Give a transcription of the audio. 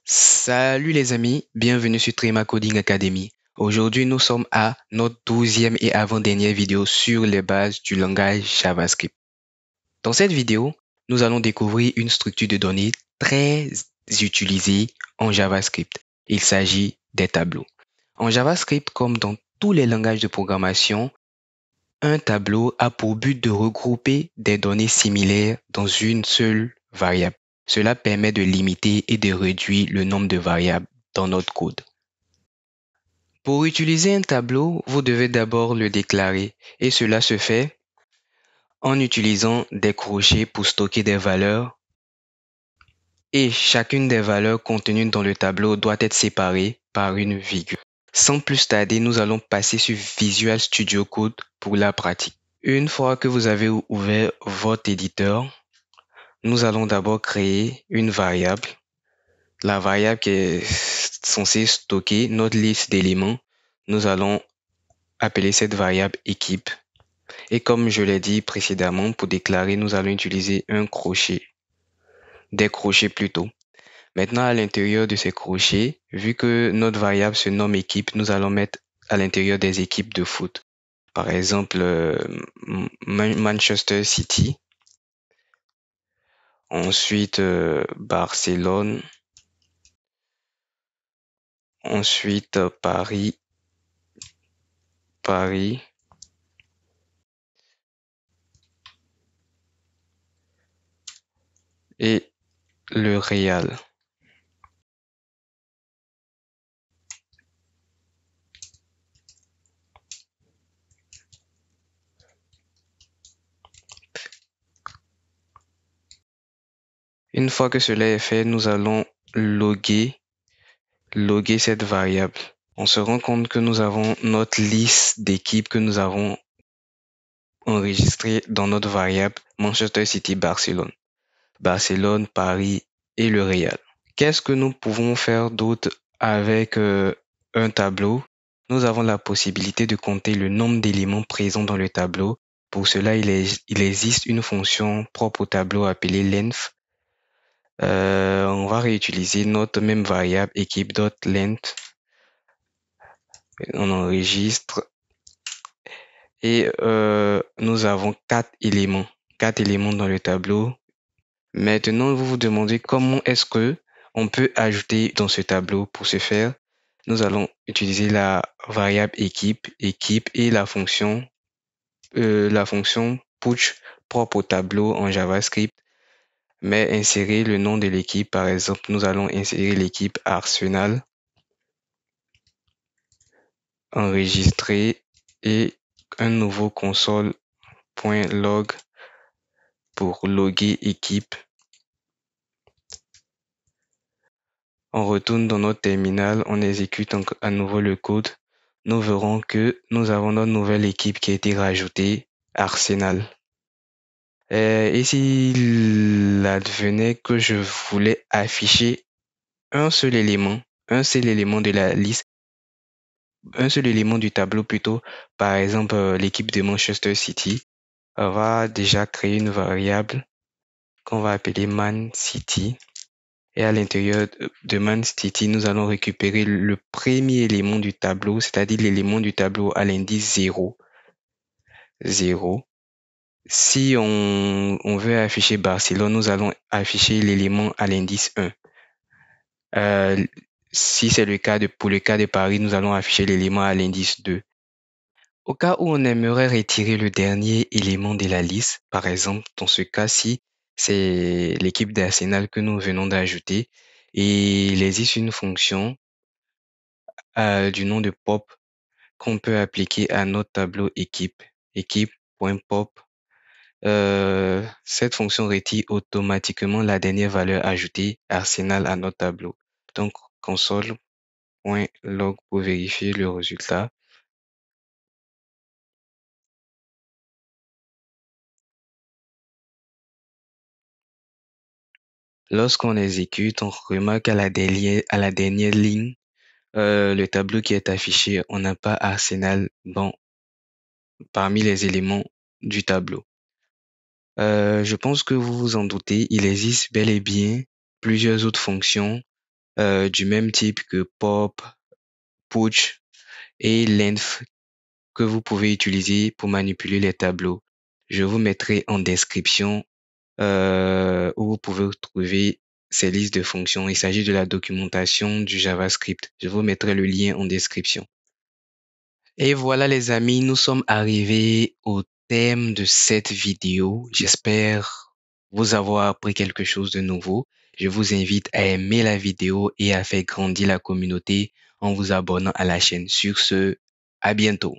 Salut les amis, bienvenue sur Trema Coding Academy. Aujourd'hui, nous sommes à notre 12e et avant-dernière vidéo sur les bases du langage JavaScript. Dans cette vidéo, nous allons découvrir une structure de données très utilisée en JavaScript. Il s'agit des tableaux. En JavaScript, comme dans tous les langages de programmation, un tableau a pour but de regrouper des données similaires dans une seule variable. Cela permet de limiter et de réduire le nombre de variables dans notre code. Pour utiliser un tableau, vous devez d'abord le déclarer et cela se fait en utilisant des crochets pour stocker des valeurs et chacune des valeurs contenues dans le tableau doit être séparée par une virgule. Sans plus tarder, nous allons passer sur Visual Studio Code pour la pratique. Une fois que vous avez ouvert votre éditeur, nous allons d'abord créer une variable. La variable qui est censée stocker notre liste d'éléments, nous allons appeler cette variable équipe. Et comme je l'ai dit précédemment, pour déclarer, nous allons utiliser un crochet, des crochets plutôt. Maintenant, à l'intérieur de ces crochets, vu que notre variable se nomme équipe, nous allons mettre à l'intérieur des équipes de foot. Par exemple, Manchester City. Ensuite, Barcelone. Ensuite, Paris. Et le Real. Une fois que cela est fait, nous allons loguer cette variable. On se rend compte que nous avons notre liste d'équipes que nous avons enregistrées dans notre variable Manchester City Barcelone. Barcelone, Paris et le Real. Qu'est-ce que nous pouvons faire d'autre avec un tableau? Nous avons la possibilité de compter le nombre d'éléments présents dans le tableau. Pour cela, il existe une fonction propre au tableau appelée length. On va réutiliser notre même variable équipe.length. On enregistre et nous avons 4 éléments dans le tableau. Maintenant, vous vous demandez comment est-ce que on peut ajouter dans ce tableau. Pour ce faire, nous allons utiliser la variable équipe et la fonction push propre au tableau en JavaScript, mais insérer le nom de l'équipe. Par exemple, nous allons insérer l'équipe Arsenal, enregistrer et un nouveau console.log pour loguer équipe. On retourne dans notre terminal, on exécute à nouveau le code. Nous verrons que nous avons notre nouvelle équipe qui a été rajoutée, Arsenal. Et s'il advenait que je voulais afficher un seul élément de la liste, un seul élément du tableau plutôt, par exemple l'équipe de Manchester City, on va déjà créer une variable qu'on va appeler Man City. Et à l'intérieur de Man City, nous allons récupérer le premier élément du tableau, c'est-à-dire l'élément du tableau à l'indice 0. Si on veut afficher Barcelone, nous allons afficher l'élément à l'indice 1. Si c'est le cas pour le cas de Paris, nous allons afficher l'élément à l'indice 2. Au cas où on aimerait retirer le dernier élément de la liste, par exemple, dans ce cas-ci, c'est l'équipe d'Arsenal que nous venons d'ajouter et il existe une fonction du nom de pop qu'on peut appliquer à notre tableau équipe.pop. Cette fonction retire automatiquement la dernière valeur ajoutée Arsenal à notre tableau. Donc, console.log pour vérifier le résultat. Lorsqu'on exécute, on remarque à la dernière ligne, le tableau qui est affiché, on n'a pas Arsenal dans parmi les éléments du tableau. Je pense que vous vous en doutez, il existe bel et bien plusieurs autres fonctions du même type que pop, putsch et length que vous pouvez utiliser pour manipuler les tableaux. Je vous mettrai en description où vous pouvez trouver ces listes de fonctions. Il s'agit de la documentation du JavaScript. Je vous mettrai le lien en description. Et voilà les amis, nous sommes arrivés au thème de cette vidéo. J'espère vous avoir appris quelque chose de nouveau. Je vous invite à aimer la vidéo et à faire grandir la communauté en vous abonnant à la chaîne. Sur ce, à bientôt.